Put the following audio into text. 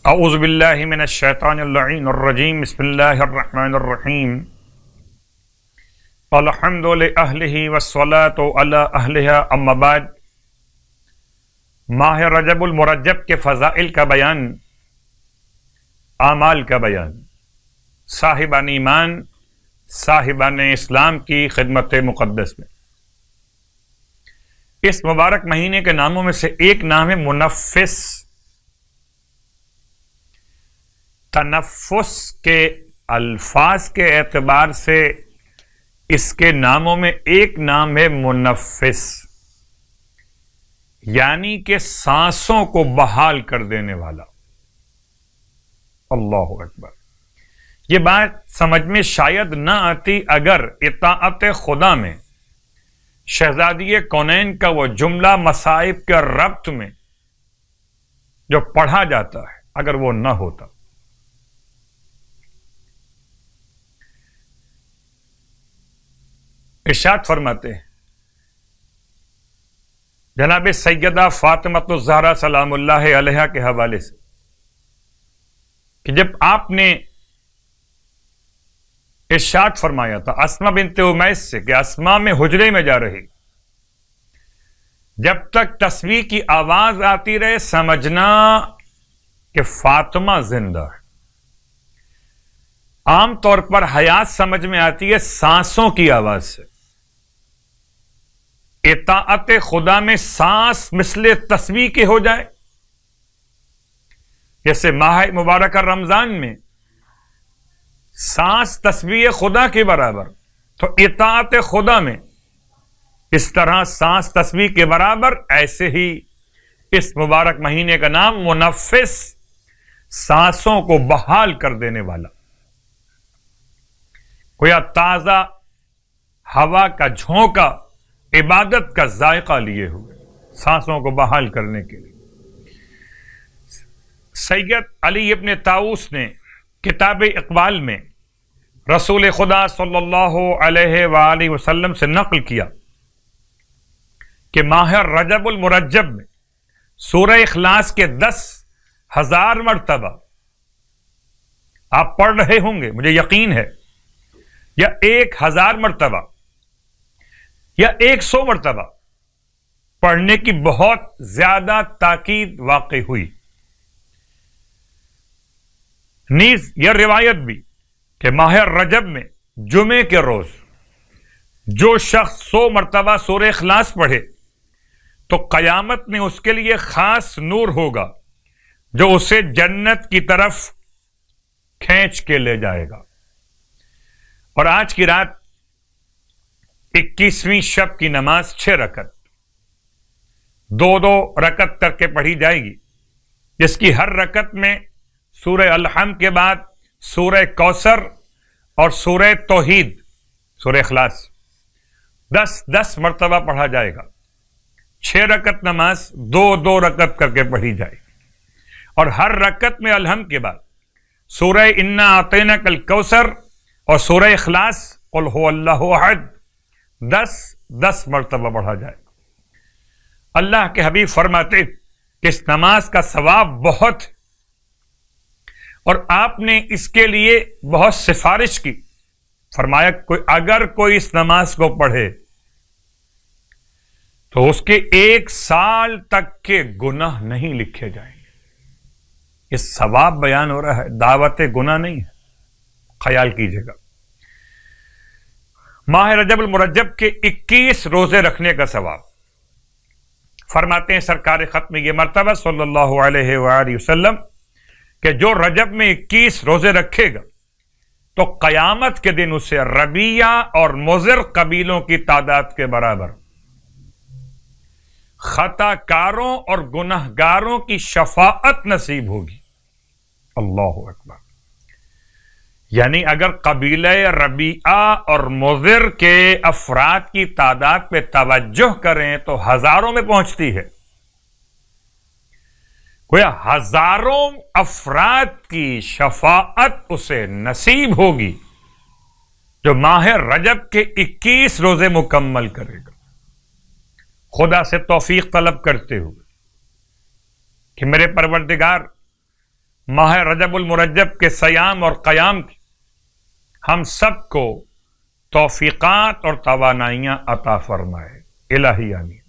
اعوذ باللہ من الشیطان اللعین الرجیم بسم اللہ الرحمن الرحیم الحمد لأہلہ والصلاة علی اہلہا اما بعد۔ ماہ رجب المرجب کے فضائل کا بیان، اعمال کا بیان، صاحبان ایمان، صاحبان اسلام کی خدمت مقدس میں۔ اس مبارک مہینے کے ناموں میں سے ایک نام ہے منفس۔ تنفس کے الفاظ کے اعتبار سے اس کے ناموں میں ایک نام ہے منفس، یعنی کہ سانسوں کو بحال کر دینے والا۔ اللہ اکبر۔ یہ بات سمجھ میں شاید نہ آتی اگر اطاعت خدا میں شہزادی کونین کا وہ جملہ مصائب کے ربط میں جو پڑھا جاتا ہے اگر وہ نہ ہوتا۔ ارشاد فرماتے ہیں جناب سیدہ فاطمۃ الزہرا سلام اللہ علیہا کے حوالے سے کہ جب آپ نے ارشاد فرمایا تھا اسماء بنت امیس سے کہ اسماء میں حجرے میں جا رہی، جب تک تسبیح کی آواز آتی رہے سمجھنا کہ فاطمہ زندہ ہے۔ عام طور پر حیات سمجھ میں آتی ہے سانسوں کی آواز سے۔ اطاعت خدا میں سانس مثل تسبیح کے ہو جائے، جیسے ماہ مبارکہ رمضان میں سانس تسبیح خدا کے برابر، تو اطاعت خدا میں اس طرح سانس تسبیح کے برابر، ایسے ہی اس مبارک مہینے کا نام منفس، سانسوں کو بحال کر دینے والا۔ گویا تازہ ہوا کا جھونکا عبادت کا ذائقہ لیے ہوئے، سانسوں کو بحال کرنے کے لیے۔ سید علی ابن طاؤس نے کتاب اقبال میں رسول خدا صلی اللہ علیہ وآلہ وسلم سے نقل کیا کہ ماہ رجب المرجب میں سورہ اخلاص کے 10,000 مرتبہ آپ پڑھ رہے ہوں گے، مجھے یقین ہے، یا 1,000 مرتبہ یا 100 مرتبہ پڑھنے کی بہت زیادہ تاکید واقع ہوئی۔ نیز یہ روایت بھی کہ ماہ رجب میں جمعے کے روز جو شخص 100 مرتبہ سورہ اخلاص پڑھے تو قیامت میں اس کے لیے خاص نور ہوگا جو اسے جنت کی طرف کھینچ کے لے جائے گا۔ اور آج کی رات 21ویں شب کی نماز 6 رکعت 2 رکعت کر کے پڑھی جائے گی، جس کی ہر رکعت میں سورہ الحمد کے بعد سورہ کوثر اور سورہ توحید، سورہ اخلاص 10 مرتبہ پڑھا جائے گا۔ 6 رکعت نماز 2 رکعت کر کے پڑھی جائے گی، اور ہر رکعت میں الحمد کے بعد سورہ انا اعطیناک الکوثر اور سورہ اخلاص قل هو اللہ احد 10 مرتبہ پڑھا جائے گا۔ اللہ کے حبیب فرماتے کہ اس نماز کا ثواب بہت ہے، اور آپ نے اس کے لیے بہت سفارش کی، فرمایا اگر کوئی اس نماز کو پڑھے تو اس کے 1 سال تک کے گناہ نہیں لکھے جائیں گے۔ یہ ثواب بیان ہو رہا ہے، دعوت گناہ نہیں ہے، خیال کیجیے گا۔ ماہ رجب المرجب کے 21 روزے رکھنے کا ثواب، فرماتے ہیں سرکار ختم یہ مرتبہ صلی اللہ علیہ وآلہ وسلم کہ جو رجب میں 21 روزے رکھے گا تو قیامت کے دن اسے ربیہ اور مضر قبیلوں کی تعداد کے برابر خطا کاروں اور گناہ گاروں کی شفاعت نصیب ہوگی۔ اللہ اکبر۔ یعنی اگر قبیلہ ربیعہ اور مضر کے افراد کی تعداد پہ توجہ کریں تو ہزاروں میں پہنچتی ہے۔ گویا ہزاروں افراد کی شفاعت اسے نصیب ہوگی جو ماہ رجب کے 21 روزے مکمل کرے گا، خدا سے توفیق طلب کرتے ہوئے کہ میرے پروردگار ماہ رجب المرجب کے صیام اور قیام کی ہم سب کو توفیقات اور توانائیاں عطا فرمائے، الہی آمین۔